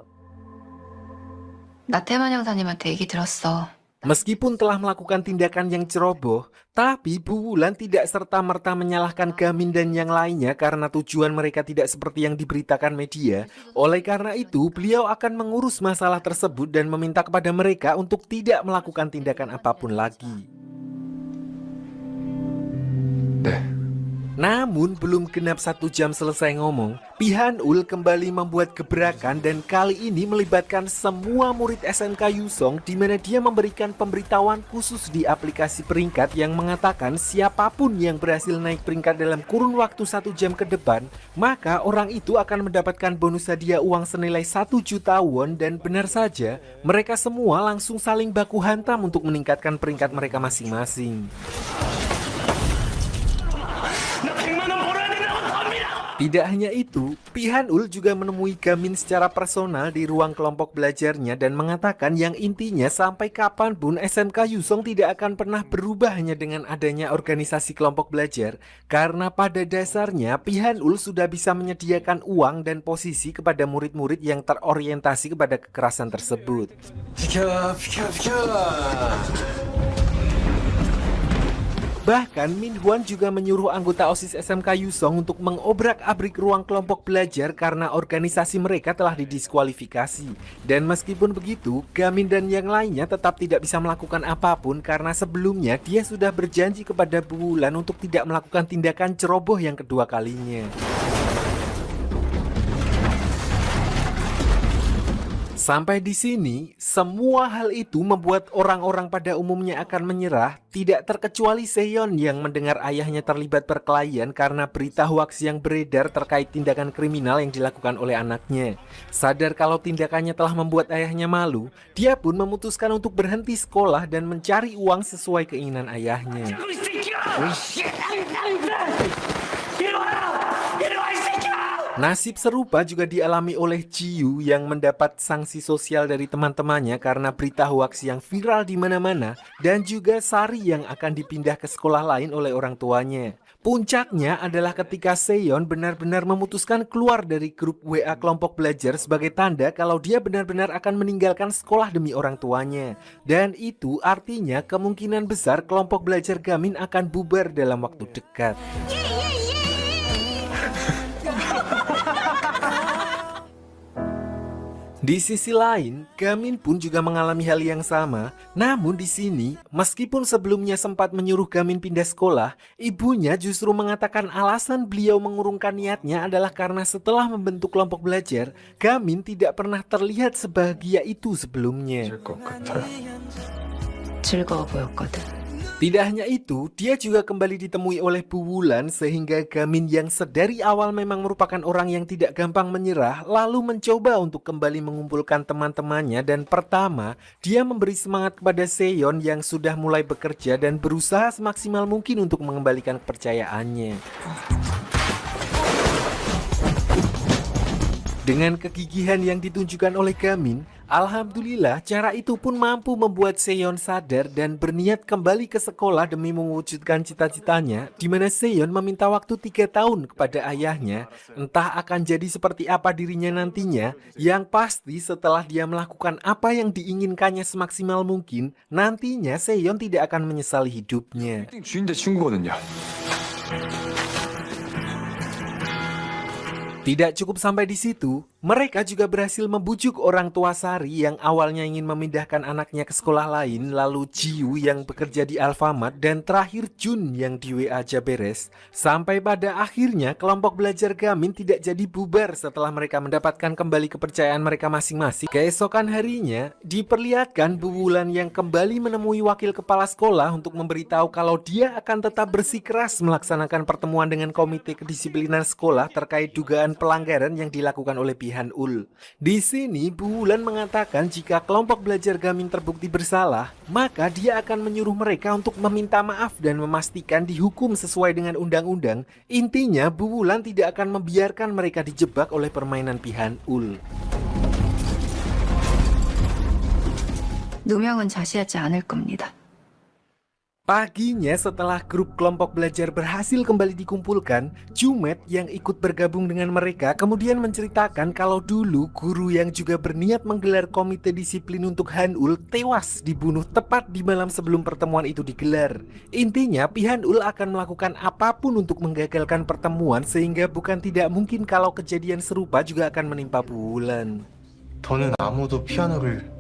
나태만 형사님한테 얘기 들었어. Meskipun telah melakukan tindakan yang ceroboh, tapi Bu Wulan tidak serta-merta menyalahkan Gamin dan yang lainnya karena tujuan mereka tidak seperti yang diberitakan media. Oleh karena itu, beliau akan mengurus masalah tersebut dan meminta kepada mereka untuk tidak melakukan tindakan apapun lagi. Namun belum genap 1 jam selesai ngomong, Pihanul kembali membuat gebrakan dan kali ini melibatkan semua murid SMK Yusong, di mana dia memberikan pemberitahuan khusus di aplikasi peringkat yang mengatakan siapapun yang berhasil naik peringkat dalam kurun waktu 1 jam ke depan, maka orang itu akan mendapatkan bonus hadiah uang senilai 1 juta won. Dan benar saja, mereka semua langsung saling baku hantam untuk meningkatkan peringkat mereka masing-masing. Tidak hanya itu, Pihanul juga menemui Gamin secara personal di ruang kelompok belajarnya dan mengatakan yang intinya sampai kapanpun SMK Yusong tidak akan pernah berubah hanya dengan adanya organisasi kelompok belajar, karena pada dasarnya Pihanul sudah bisa menyediakan uang dan posisi kepada murid-murid yang terorientasi kepada kekerasan tersebut. Bahkan Min Hwan juga menyuruh anggota OSIS SMK Yusong untuk mengobrak-abrik ruang kelompok belajar karena organisasi mereka telah didiskualifikasi. Dan meskipun begitu, Gamin dan yang lainnya tetap tidak bisa melakukan apapun karena sebelumnya dia sudah berjanji kepada Bu Wulan untuk tidak melakukan tindakan ceroboh yang kedua kalinya. Sampai di sini, semua hal itu membuat orang-orang pada umumnya akan menyerah, tidak terkecuali Seon yang mendengar ayahnya terlibat perkelahian karena berita hoaks yang beredar terkait tindakan kriminal yang dilakukan oleh anaknya. Sadar kalau tindakannya telah membuat ayahnya malu, dia pun memutuskan untuk berhenti sekolah dan mencari uang sesuai keinginan ayahnya. Nasib serupa juga dialami oleh Jiyu yang mendapat sanksi sosial dari teman-temannya karena berita hoaks yang viral di mana-mana, dan juga Sari yang akan dipindah ke sekolah lain oleh orang tuanya. Puncaknya adalah ketika Seon benar-benar memutuskan keluar dari grup WA kelompok belajar sebagai tanda kalau dia benar-benar akan meninggalkan sekolah demi orang tuanya. Dan itu artinya kemungkinan besar kelompok belajar Gamin akan bubar dalam waktu dekat. Di sisi lain, Gamin pun juga mengalami hal yang sama. Namun di sini, meskipun sebelumnya sempat menyuruh Gamin pindah sekolah, ibunya justru mengatakan alasan beliau mengurungkan niatnya adalah karena setelah membentuk kelompok belajar, Gamin tidak pernah terlihat sebahagia itu sebelumnya. 것 같아요. 즐거워 보였거든. Tidak hanya itu, dia juga kembali ditemui oleh Bu Wulan sehingga Gamin yang sedari awal memang merupakan orang yang tidak gampang menyerah lalu mencoba untuk kembali mengumpulkan teman-temannya, dan pertama, dia memberi semangat kepada Seon yang sudah mulai bekerja dan berusaha semaksimal mungkin untuk mengembalikan kepercayaannya. Dengan kegigihan yang ditunjukkan oleh Gamin, alhamdulillah cara itu pun mampu membuat Seon sadar dan berniat kembali ke sekolah demi mewujudkan cita-citanya, di mana Seon meminta waktu 3 tahun kepada ayahnya. Entah akan jadi seperti apa dirinya nantinya, yang pasti setelah dia melakukan apa yang diinginkannya semaksimal mungkin, nantinya Seon tidak akan menyesali hidupnya. 주인 대 친구거든요. Tidak cukup sampai di situ, mereka juga berhasil membujuk orang tua Sari yang awalnya ingin memindahkan anaknya ke sekolah lain, lalu Jiu yang bekerja di Alfamart, dan terakhir Jun yang di WA aja beres. Sampai pada akhirnya kelompok belajar Gamin tidak jadi bubar setelah mereka mendapatkan kembali kepercayaan mereka masing-masing. Keesokan harinya, diperlihatkan Bu Wulan yang kembali menemui wakil kepala sekolah untuk memberitahu kalau dia akan tetap bersikeras melaksanakan pertemuan dengan komite kedisiplinan sekolah terkait dugaan pelanggaran yang dilakukan oleh pihak Ul. Di sini Bu Wulan mengatakan jika kelompok belajar Gamin terbukti bersalah, maka dia akan menyuruh mereka untuk meminta maaf dan memastikan dihukum sesuai dengan undang-undang. Intinya Bu Wulan tidak akan membiarkan mereka dijebak oleh permainan pihak Ul. 누명은 자시하지 않을 겁니다. Paginya setelah grup kelompok belajar berhasil kembali dikumpulkan, Jumet yang ikut bergabung dengan mereka kemudian menceritakan kalau dulu guru yang juga berniat menggelar komite disiplin untuk Hanul tewas dibunuh tepat di malam sebelum pertemuan itu digelar. Intinya Pihanul akan melakukan apapun untuk menggagalkan pertemuan sehingga bukan tidak mungkin kalau kejadian serupa juga akan menimpa Bu Wulan. 더는 아무도 피아노를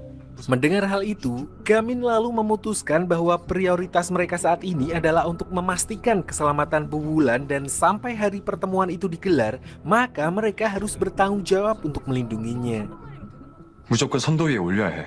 Mendengar hal itu, Gamin lalu memutuskan bahwa prioritas mereka saat ini adalah untuk memastikan keselamatan Bu Wulan, dan sampai hari pertemuan itu digelar, maka mereka harus bertanggung jawab untuk melindunginya. 무조건 선도 위에 올려야 해.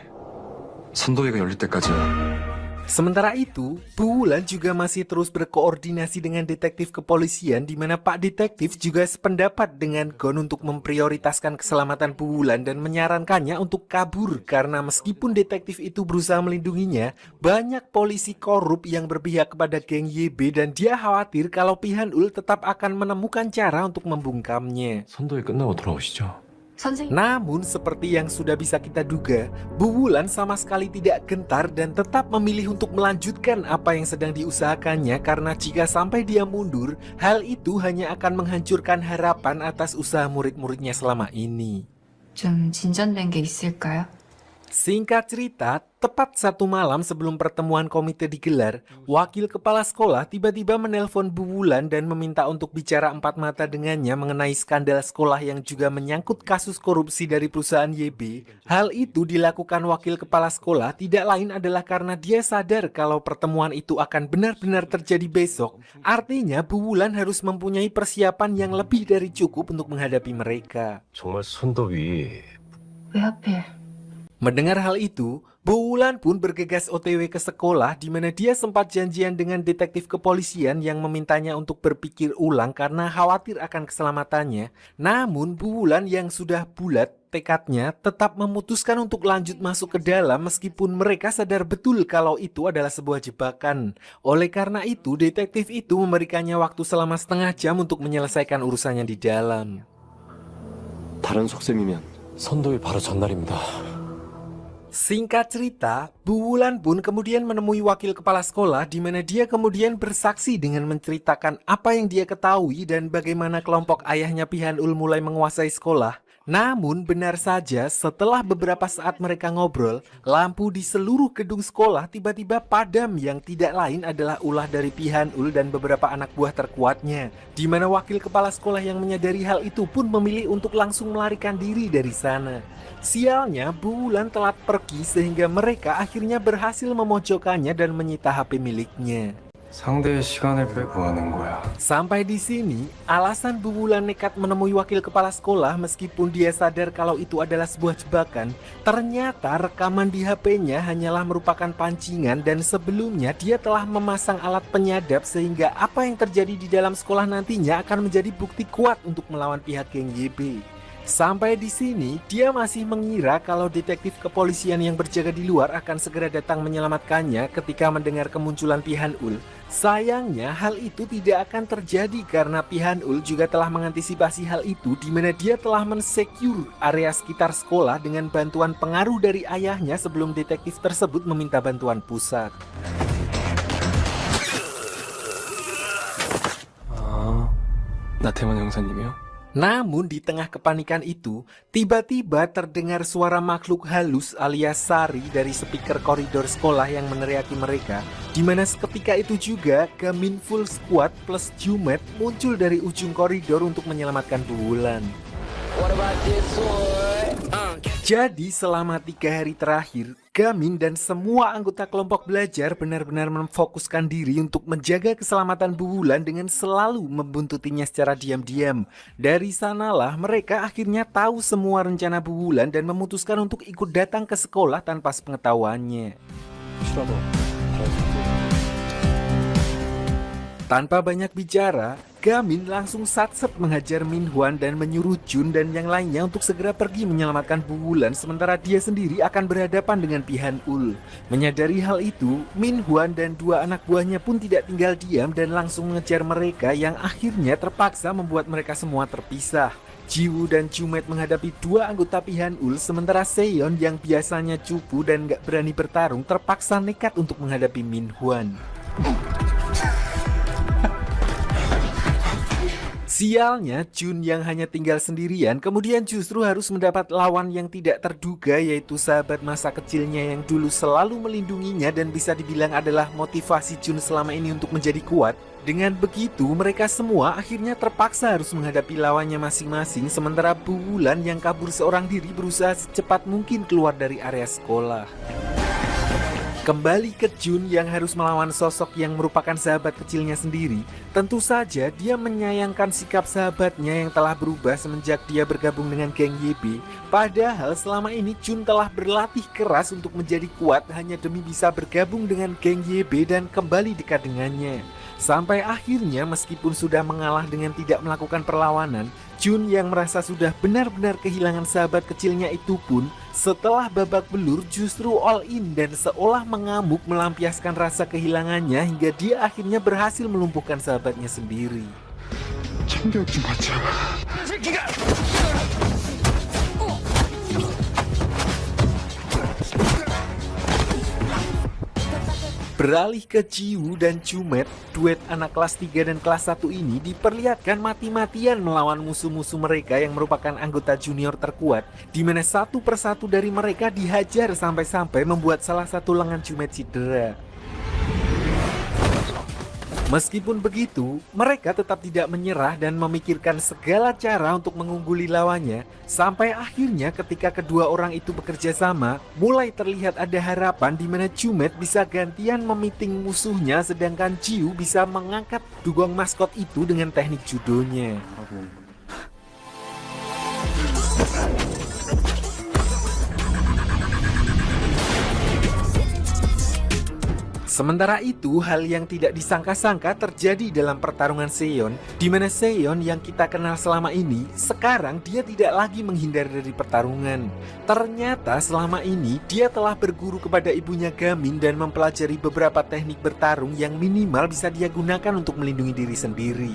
선도위가 열릴 때까지야. Sementara itu, Bu Wulan juga masih terus berkoordinasi dengan detektif kepolisian, di mana Pak Detektif juga sependapat dengan Gon untuk memprioritaskan keselamatan Bu Wulan dan menyarankannya untuk kabur karena meskipun detektif itu berusaha melindunginya, banyak polisi korup yang berpihak kepada geng YB dan dia khawatir kalau Pihanul tetap akan menemukan cara untuk membungkamnya. 선도위 끝나고 돌아오시죠. 선생님, Namun seperti yang sudah bisa kita duga, Bu Wulan sama sekali tidak gentar dan tetap memilih untuk melanjutkan apa yang sedang diusahakannya, karena jika sampai dia mundur, hal itu hanya akan menghancurkan harapan atas usaha murid-muridnya selama ini. 좀 진전된 게 있을까요? Singkat cerita, tepat 1 malam sebelum pertemuan komite digelar, wakil kepala sekolah tiba-tiba menelpon Bu Wulan dan meminta untuk bicara 4 mata dengannya mengenai skandal sekolah yang juga menyangkut kasus korupsi dari perusahaan YB. Hal itu dilakukan wakil kepala sekolah tidak lain adalah karena dia sadar kalau pertemuan itu akan benar-benar terjadi besok. Artinya Bu Wulan harus mempunyai persiapan yang lebih dari cukup untuk menghadapi mereka. 정말 선도위 왜 하필 Mendengar hal itu, Bu Wulan pun bergegas OTW ke sekolah di mana dia sempat janjian dengan detektif kepolisian yang memintanya untuk berpikir ulang karena khawatir akan keselamatannya. Namun Bu Wulan yang sudah bulat tekadnya tetap memutuskan untuk lanjut masuk ke dalam meskipun mereka sadar betul kalau itu adalah sebuah jebakan. Oleh karena itu, detektif itu memberikannya waktu selama setengah jam untuk menyelesaikan urusannya di dalam. 다른 속셈이면 선도의 바로 전날입니다. Singkat cerita, Bu Wulan pun kemudian menemui wakil kepala sekolah di mana dia kemudian bersaksi dengan menceritakan apa yang dia ketahui dan bagaimana kelompok ayahnya Pihanul mulai menguasai sekolah. Namun benar saja setelah beberapa saat mereka ngobrol, lampu di seluruh gedung sekolah tiba-tiba padam yang tidak lain adalah ulah dari Pihanul dan beberapa anak buah terkuatnya. Di mana wakil kepala sekolah yang menyadari hal itu pun memilih untuk langsung melarikan diri dari sana. Sialnya, Bu Wulan telat pergi sehingga mereka akhirnya berhasil memojokkannya dan menyita HP miliknya. 상대의 시간을 빼고 하는 거야. Sampai di sini, alasan Bu Wulan nekat menemui wakil kepala sekolah meskipun dia sadar kalau itu adalah sebuah jebakan, ternyata rekaman di HP-nya hanyalah merupakan pancingan dan sebelumnya dia telah memasang alat penyadap sehingga apa yang terjadi di dalam sekolah nantinya akan menjadi bukti kuat untuk melawan pihak geng YB. Sampai di sini, dia masih mengira kalau detektif kepolisian yang berjaga di luar akan segera datang menyelamatkannya ketika mendengar kemunculan Pihanul. Sayangnya, hal itu tidak akan terjadi karena Pihanul juga telah mengantisipasi hal itu di mana dia telah mensecure area sekitar sekolah dengan bantuan pengaruh dari ayahnya sebelum detektif tersebut meminta bantuan pusat. 나태만 형사님이요? Namun di tengah kepanikan itu, tiba-tiba terdengar suara makhluk halus alias Sari dari speaker koridor sekolah yang meneriaki mereka, di mana seketika itu juga Gamin Full Squad plus Jumet muncul dari ujung koridor untuk menyelamatkan Bu Wulan. Jadi selama 3 hari terakhir, Gamin dan semua anggota kelompok belajar benar-benar memfokuskan diri untuk menjaga keselamatan Bu Wulan dengan selalu membuntutinya secara diam-diam. Dari sanalah mereka akhirnya tahu semua rencana Bu Wulan dan memutuskan untuk ikut datang ke sekolah tanpa sepengetahuannya. Tanpa banyak bicara, Gamin langsung satsep menghajar Min Hwan dan menyuruh Jun dan yang lainnya untuk segera pergi menyelamatkan Bu Wulan sementara dia sendiri akan berhadapan dengan Pihanul. Menyadari hal itu, Min Hwan dan 2 anak buahnya pun tidak tinggal diam dan langsung mengejar mereka yang akhirnya terpaksa membuat mereka semua terpisah. Jiwoo dan Jumet menghadapi 2 anggota Pihanul sementara Seon yang biasanya cupu dan gak berani bertarung terpaksa nekat untuk menghadapi Min Hwan. Sialnya, Jun yang hanya tinggal sendirian kemudian justru harus mendapat lawan yang tidak terduga yaitu sahabat masa kecilnya yang dulu selalu melindunginya dan bisa dibilang adalah motivasi Jun selama ini untuk menjadi kuat. Dengan begitu, mereka semua akhirnya terpaksa harus menghadapi lawannya masing-masing sementara Bu Wulan yang kabur seorang diri berusaha secepat mungkin keluar dari area sekolah. Kembali ke Jun yang harus melawan sosok yang merupakan sahabat kecilnya sendiri. Tentu saja dia menyayangkan sikap sahabatnya yang telah berubah semenjak dia bergabung dengan geng YB. Padahal selama ini Jun telah berlatih keras untuk menjadi kuat hanya demi bisa bergabung dengan geng YB dan kembali dekat dengannya. Sampai akhirnya meskipun sudah mengalah dengan tidak melakukan perlawanan, Jun yang merasa sudah benar-benar kehilangan sahabat kecilnya itu pun setelah babak belur justru all in dan seolah mengamuk melampiaskan rasa kehilangannya hingga dia akhirnya berhasil melumpuhkan sahabatnya sendiri. 참교육 좀 받자. Beralih ke Jiwoo dan Jumet, duet anak kelas 3 dan kelas 1 ini diperlihatkan mati-matian melawan musuh-musuh mereka yang merupakan anggota junior terkuat, di mana satu persatu dari mereka dihajar sampai-sampai membuat salah satu lengan Jumet cedera. Meskipun begitu, mereka tetap tidak menyerah dan memikirkan segala cara untuk mengungguli lawannya, sampai akhirnya ketika kedua orang itu bekerja sama, mulai terlihat ada harapan di mana Jumet bisa gantian memiting musuhnya sedangkan Jiwoo bisa mengangkat dugong maskot itu dengan teknik judonya. Sementara itu, hal yang tidak disangka-sangka terjadi dalam pertarungan Seon, di mana Seon yang kita kenal selama ini, sekarang dia tidak lagi menghindar dari pertarungan. Ternyata selama ini dia telah berguru kepada ibunya Gamin dan mempelajari beberapa teknik bertarung yang minimal bisa dia gunakan untuk melindungi diri sendiri.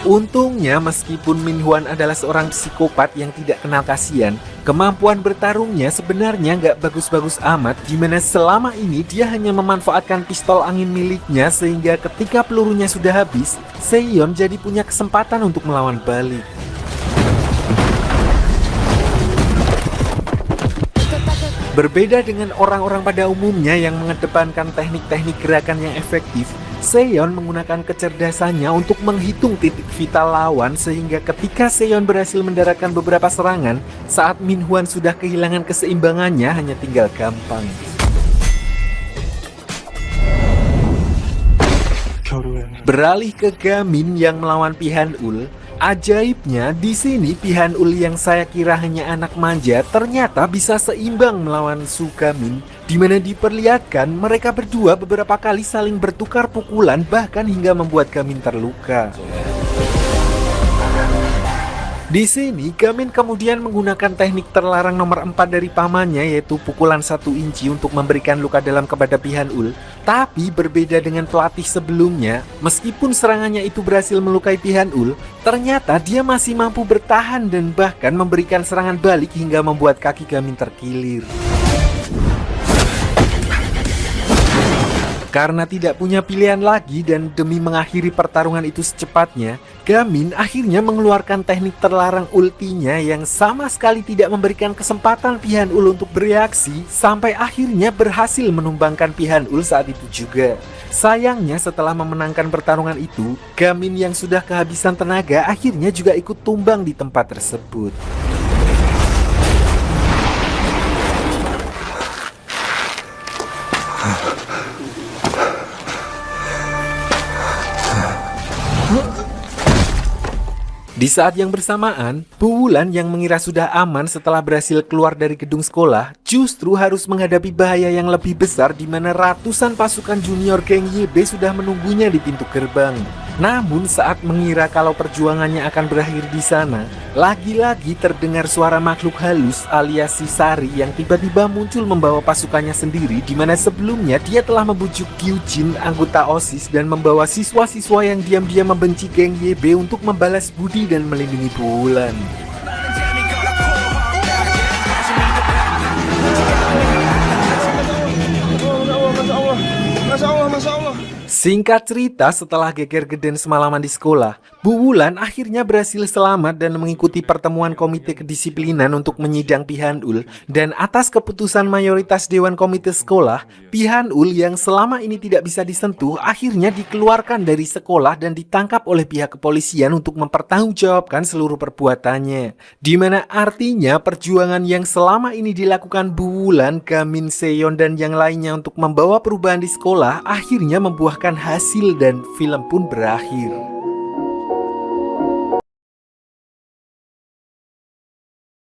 Untungnya meskipun Min Hwan adalah seorang psikopat yang tidak kenal kasihan, kemampuan bertarungnya sebenarnya nggak bagus-bagus amat, dimana selama ini dia hanya memanfaatkan pistol angin miliknya sehingga ketika pelurunya sudah habis, Seon jadi punya kesempatan untuk melawan balik. Berbeda dengan orang-orang pada umumnya yang mengedepankan teknik-teknik gerakan yang efektif, Seon menggunakan kecerdasannya untuk menghitung titik vital lawan sehingga ketika Seon berhasil mendaratkan beberapa serangan, saat Min Hwan sudah kehilangan keseimbangannya hanya tinggal gampang. Beralih ke Gamin yang melawan Pihan-ul. Ajaibnya, di sini Pihan-ul yang saya kira hanya anak manja ternyata bisa seimbang melawan Su Gamin, di mana diperlihatkan mereka berdua beberapa kali saling bertukar pukulan bahkan hingga membuat Gamin terluka. Di sini, Gamin kemudian menggunakan teknik terlarang nomor 4 dari pamannya, yaitu pukulan 1 inci untuk memberikan luka dalam kepada Pihan-ul. Tapi berbeda dengan pelatih sebelumnya, meskipun serangannya itu berhasil melukai Pihan-ul, ternyata dia masih mampu bertahan dan bahkan memberikan serangan balik hingga membuat kaki Gamin terkilir. Karena tidak punya pilihan lagi dan demi mengakhiri pertarungan itu secepatnya, Gamin akhirnya mengeluarkan teknik terlarang ultinya yang sama sekali tidak memberikan kesempatan Pihan-ul untuk bereaksi sampai akhirnya berhasil menumbangkan Pihan-ul saat itu juga. Sayangnya setelah memenangkan pertarungan itu, Gamin yang sudah kehabisan tenaga akhirnya juga ikut tumbang di tempat tersebut. Di saat yang bersamaan, Bu Wulan yang mengira sudah aman setelah berhasil keluar dari gedung sekolah, justru harus menghadapi bahaya yang lebih besar di mana ratusan pasukan junior geng YB sudah menunggunya di pintu gerbang. Namun saat mengira kalau perjuangannya akan berakhir di sana, lagi-lagi terdengar suara makhluk halus alias si Sari yang tiba-tiba muncul membawa pasukannya sendiri, di mana sebelumnya dia telah membujuk Gyujin, anggota OSIS, dan membawa siswa-siswa yang diam-diam membenci geng YB untuk membalas budi dan melindungi Bu Wulan. Singkat cerita, setelah geger geden semalaman di sekolah, Bu Wulan akhirnya berhasil selamat dan mengikuti pertemuan komite kedisiplinan untuk menyidang Pihan-ul, dan atas keputusan mayoritas dewan komite sekolah, Pihan-ul yang selama ini tidak bisa disentuh akhirnya dikeluarkan dari sekolah dan ditangkap oleh pihak kepolisian untuk mempertanggungjawabkan seluruh perbuatannya. Dimana artinya perjuangan yang selama ini dilakukan Bu Wulan, Gamin, Seon, dan yang lainnya untuk membawa perubahan di sekolah akhirnya membuahkan hasil dan film pun berakhir.